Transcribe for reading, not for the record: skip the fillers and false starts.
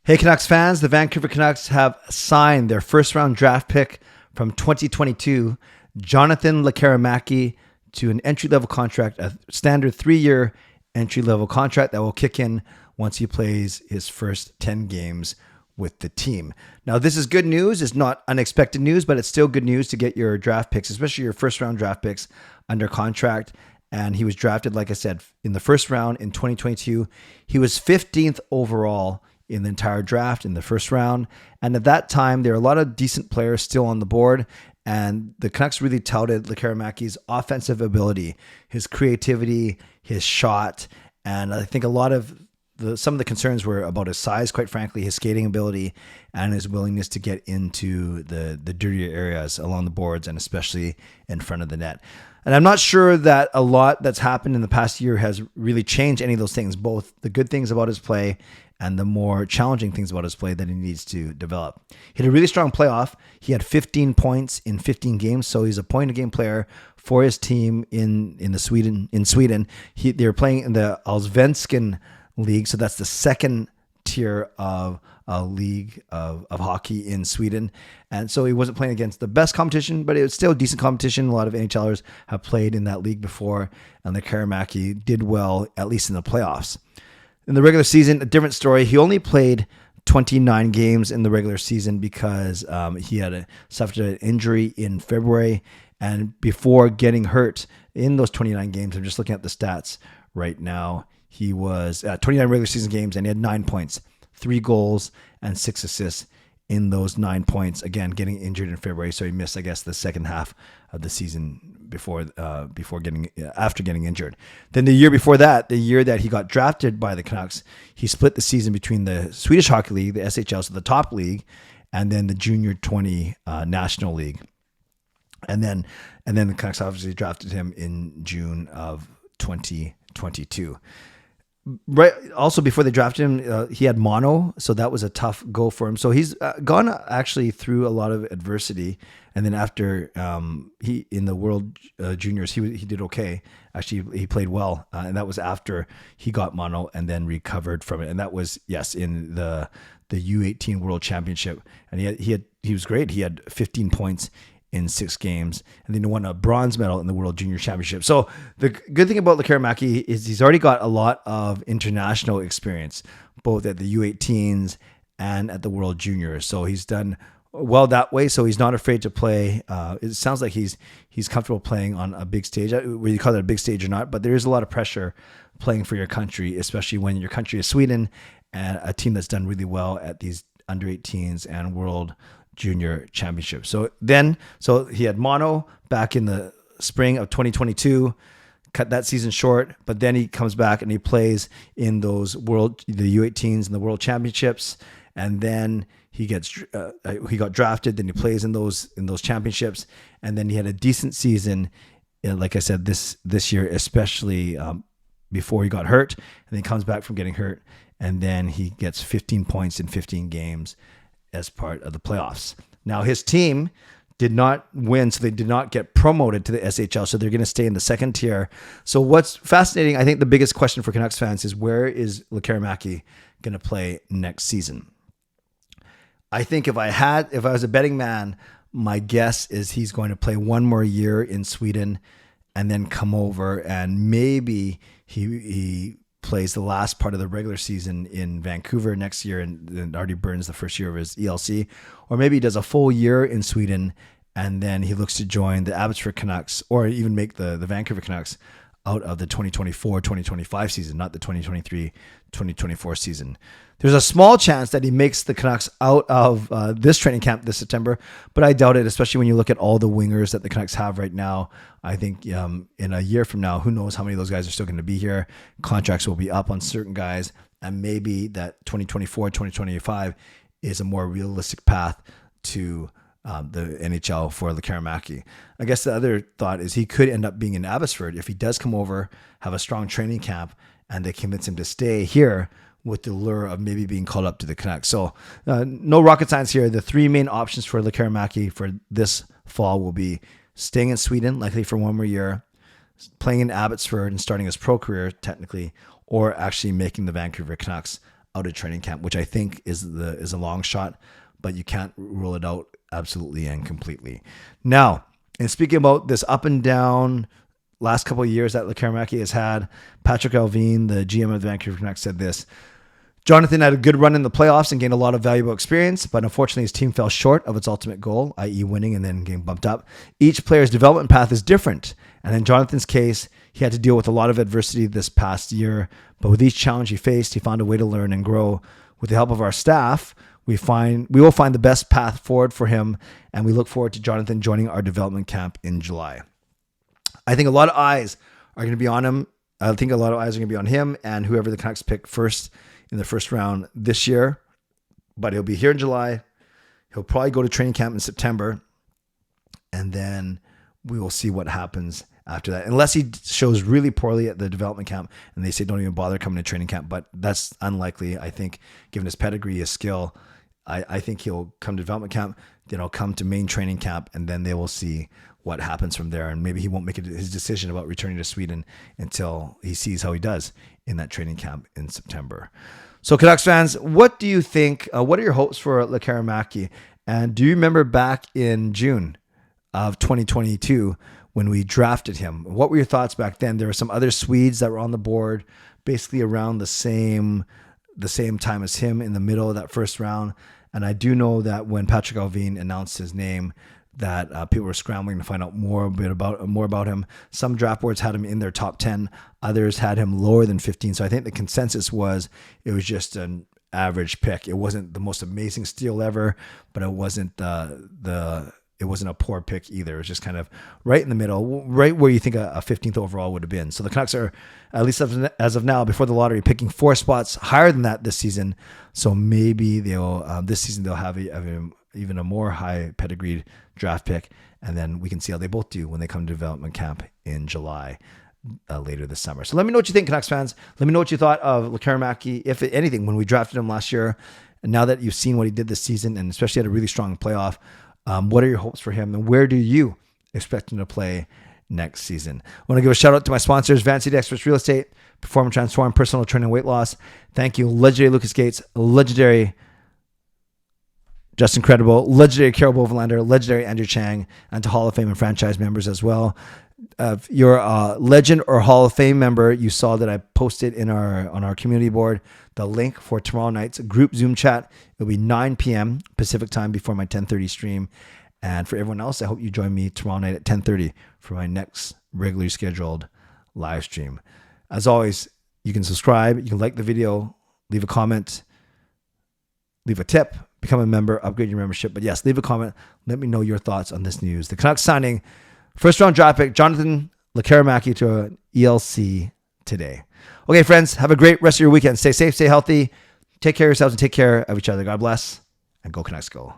Hey Canucks fans, the Vancouver Canucks have signed their first round draft pick from 2022, Jonathan Lekkerimäki, to an entry-level contract, a standard 3-year entry-level contract that will kick in once he plays his first 10 games with the team. Now, this is good news. It's not unexpected news, but it's still good news to get your draft picks, especially your first round draft picks, under contract. And he was drafted, like I said, in the first round in 2022. He was 15th overall in the entire draft in the first round. And at that time, there are a lot of decent players still on the board. And the Canucks really touted Lekkerimaki offensive ability, his creativity, his shot. And I think a lot of some of the concerns were about his size, quite frankly, his skating ability, and his willingness to get into the dirtier areas along the boards and especially in front of the net. And I'm not sure that a lot that's happened in the past year has really changed any of those things, both the good things about his play and the more challenging things about his play that he needs to develop. He had a really strong playoff. He had 15 points in 15 games, so he's a point-a-game player for his team in Sweden. They were playing in the Allsvenskan league, so that's the second tier of a league of hockey in Sweden. And so he wasn't playing against the best competition, but it was still decent competition. A lot of NHLers have played in that league before, and Lekkerimaki did well, at least in the playoffs. In the regular season, a different story. He only played 29 games in the regular season because he had suffered an injury in February. And before getting hurt in those 29 games, I'm just looking at the stats right now, he was at 29 regular season games and he had 9 points, 3 goals, and 6 assists in those 9 points. Again, getting injured in February, so he missed, I guess, the second half of the season after getting injured. Then the year before that, the year that he got drafted by the Canucks, he split the season between the Swedish Hockey League, the SHL, so the top league, and then the Junior 20 National League. And then the Canucks obviously drafted him in June of 2022. Right. Also, before they drafted him, he had mono, so that was a tough go for him. So he's gone actually through a lot of adversity, and then after he in the World Juniors, he did okay. Actually, he played well, and that was after he got mono and then recovered from it. And that was in the U18 World Championship, and he was great. He had 15 points in 6 games, and then he won a bronze medal in the World Junior Championship. So the good thing about Lekkerimaki is he's already got a lot of international experience, both at the U18s and at the World Juniors. So he's done well that way. So he's not afraid to play. It sounds like he's comfortable playing on a big stage, whether you call it a big stage or not. But there is a lot of pressure playing for your country, especially when your country is Sweden and a team that's done really well at these under 18s and World Junior Championship. So he had mono back in the spring of 2022, cut that season short, but then he comes back and he plays in the U18s and the World Championships, and then he got drafted, then he plays in those championships, and then he had a decent season, like I said, this year, especially before he got hurt, and then he comes back from getting hurt, and then he gets 15 points in 15 games as part of the playoffs. Now, his team did not win, so they did not get promoted to the SHL, so they're going to stay in the second tier. So what's fascinating, I think the biggest question for Canucks fans is, where is Lekkerimaki going to play next season? I think if I was a betting man, my guess is he's going to play one more year in Sweden and then come over, and maybe he plays the last part of the regular season in Vancouver next year and then already burns the first year of his ELC. Or maybe he does a full year in Sweden and then he looks to join the Abbotsford Canucks, or even make the Vancouver Canucks out of the 2024-2025 season, not the 2023-2024 season. There's a small chance that he makes the Canucks out of this training camp this September, but I doubt it, especially when you look at all the wingers that the Canucks have right now. I think in a year from now, who knows how many of those guys are still going to be here. Contracts will be up on certain guys, and maybe that 2024-2025 is a more realistic path to the NHL for Lekkerimaki. I guess the other thought is he could end up being in Abbotsford if he does come over, have a strong training camp, and they convince him to stay here with the lure of maybe being called up to the Canucks. So no rocket science here. The 3 main options for Lekkerimaki for this fall will be staying in Sweden, likely for one more year, playing in Abbotsford and starting his pro career technically, or actually making the Vancouver Canucks out of training camp, which I think is a long shot, but you can't rule it out absolutely and completely. Now, and speaking about this up and down last couple of years that Lekkerimaki has had, Patrick Alvin, the GM of the Vancouver Canucks, said this: Jonathan had a good run in the playoffs and gained a lot of valuable experience, but unfortunately his team fell short of its ultimate goal, i.e. winning and then getting bumped up. Each player's development path is different, and in Jonathan's case, he had to deal with a lot of adversity this past year, but with each challenge he faced, he found a way to learn and grow. With the help of our staff, we will find the best path forward for him, and we look forward to Jonathan joining our development camp in July. I think a lot of eyes are going to be on him. I think a lot of eyes are going to be on him and whoever the Canucks pick first in the first round this year. But he'll be here in July. He'll probably go to training camp in September, and then we will see what happens after that. Unless he shows really poorly at the development camp and they say don't even bother coming to training camp. But that's unlikely. I think given his pedigree, his skill, I think he'll come to development camp, then he'll come to main training camp, and then they will see what happens from there. And maybe he won't make his decision about returning to Sweden until he sees how he does in that training camp in September. So Canucks fans, what do you think? What are your hopes for Lekkerimaki? And do you remember back in June of 2022 when we drafted him? What were your thoughts back then? There were some other Swedes that were on the board basically around the same time as him in the middle of that first round. And I do know that when Patrick Alvin announced his name, that people were scrambling to find out more about him. Some draft boards had him in their top 10. Others had him lower than 15. So I think the consensus was it was just an average pick. It wasn't the most amazing steal ever, but it wasn't it wasn't a poor pick either. It was just kind of right in the middle, right where you think a 15th overall would have been. So the Canucks are, at least as of now, before the lottery, picking 4 spots higher than that this season. So maybe this season they'll have even a more high pedigreed draft pick, and then we can see how they both do when they come to development camp in July later this summer. So let me know what you think, Canucks fans. Let me know what you thought of Lekkerimaki, if anything, when we drafted him last year, and now that you've seen what he did this season, and especially had a really strong playoff. What are your hopes for him, and where do you expect him to play next season? I want to give a shout out to my sponsors, Van City Experts Real Estate, Perform and Transform, Personal Training, Weight Loss. Thank you, legendary Lucas Gates, legendary Justin Credible, legendary Carol Bovenlander, legendary Andrew Chang, and to Hall of Fame and franchise members as well. If you're a legend or Hall of Fame member, you saw that I posted on our community board the link for tomorrow night's group Zoom chat. It'll be 9 p.m. Pacific time before my 10:30 stream. And for everyone else, I hope you join me tomorrow night at 10:30 for my next regularly scheduled live stream. As always, you can subscribe, you can like the video, leave a comment, leave a tip, become a member, upgrade your membership. But yes, leave a comment. Let me know your thoughts on this news. The Canucks signing first round draft pick Jonathan Lekkerimäki to an ELC today. Okay, friends, have a great rest of your weekend. Stay safe, stay healthy, take care of yourselves, and take care of each other. God bless, and go Canucks go.